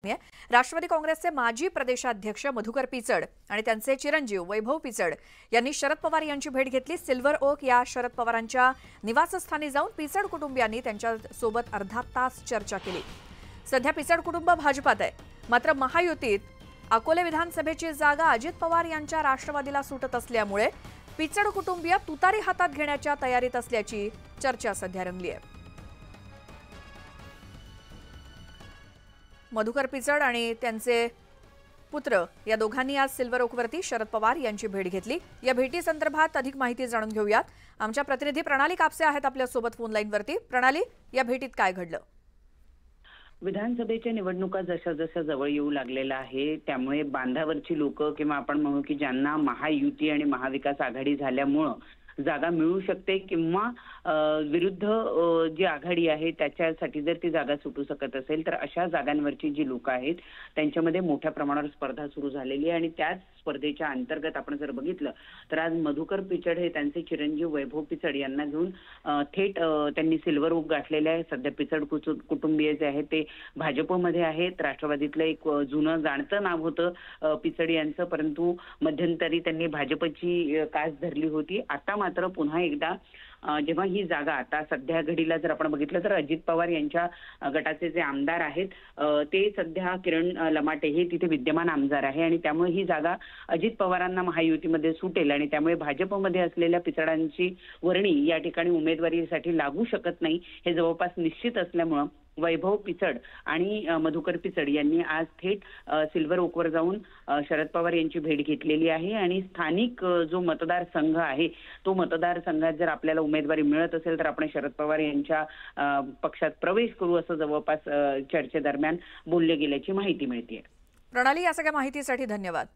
राष्ट्रवादी काँग्रेसचे माजी प्रदेशाध्यक्ष मधुकर पिचड आणि त्यांचे चिरंजीव वैभव पिचड यांनी शरद पवार यांची भेट घेतली। सिल्वर ओक या शरद पवारांच्या निवासस्थानी जाऊन पिचड कुटुंबियांनी त्यांच्यासोबत अर्धा तास चर्चा केली। सध्या पिचड कुटुंब भाजपात आहे, मात्र महायुतीत अकोले विधानसभेची जागा अजित पवार यांच्या राष्ट्रवादीला सुटत असल्यामुळे पिचड कुटुंबीय तुतारी हातात घेण्याच्या तयारीत असल्याची चर्चा सध्या रंगली आहे। मधुकर पिचड आणि त्यांचे पुत्र या दोघांनी आज सिल्वर ओकवरती शरद पवार यांची भेट घेतली। या भेटीसंदर्भात अधिक माहिती जाणून घेऊयात। आमच्या प्रतिनिधी प्रणाली कापसे आहेत आपल्या सोबत फोन लाईनवरती। प्रणाली, या भेटीत काय घडलं? विधानसभेच्या निवडणुका जशा जशा जवळ येऊ लागलेल्या आहे, त्यामुळे बांधावरची लोक किंवा आपण म्हणू की ज्यांना महायुती आणि महाविकास आघाडी झाल्यामुळे जागा मिळू शकते किंवा विरुद्ध जी आघाडी आहे त्याच्यासाठी जर ती जागा सुटू शकत असेल तर अशा जागांवरची जी लोक आहेत त्यांच्यामध्ये मोठ्या प्रमाणावर स्पर्धा सुरू झालेली आहे। आणि त्याच स्पर्धेच्या अंतर्गत आपण जर बघितलं तर आज मधुकर पिचड हे त्यांचे चिरंजीव वैभव पिचड यांना घेऊन थेट त्यांनी सिल्वर ओक गाठलेले आहे। सध्या पिचड कुटुंबीय जे आहेत ते भाजपमध्ये आहेत। राष्ट्रवादीतलं एक जुनं जाणतं नाव होतं पिचड यांचं, परंतु मध्यंतरी त्यांनी भाजपची कास धरली होती। आता मात्र पुन्हा एकदा जेव्हा ही जागा आता सध्या घडीला जर आपण बघितलं तर अजित पवार यांच्या गटाचे जे आमदार आहेत ते सध्या किरण लमाटे हे तिथे विद्यमान आमदार आहे आणि त्यामुळे ही जागा अजित पवारांना महायुतीमध्ये सुटेल आणि त्यामुळे भाजपमध्ये असलेल्या पिचडांची वर्णी या ठिकाणी उमेदवारीसाठी लागू शकत नाही हे जवळपास निश्चित असल्यामुळे वैभव पिचड आणि मधुकर पिचड यांनी आज थेट सिल्वर ओकवर जाऊन शरद पवार यांची भेट घेतलेली आहे। आणि स्थानिक जो मतदारसंघ आहे तो मतदारसंघात जर आपल्याला उमेदवारी मिळत असेल तर आपण शरद पवार यांच्या पक्षात प्रवेश करू असं जवळपास चर्चेदरम्यान बोलले गेल्याची माहिती मिळते। प्रणाली, या सगळ्या माहितीसाठी धन्यवाद।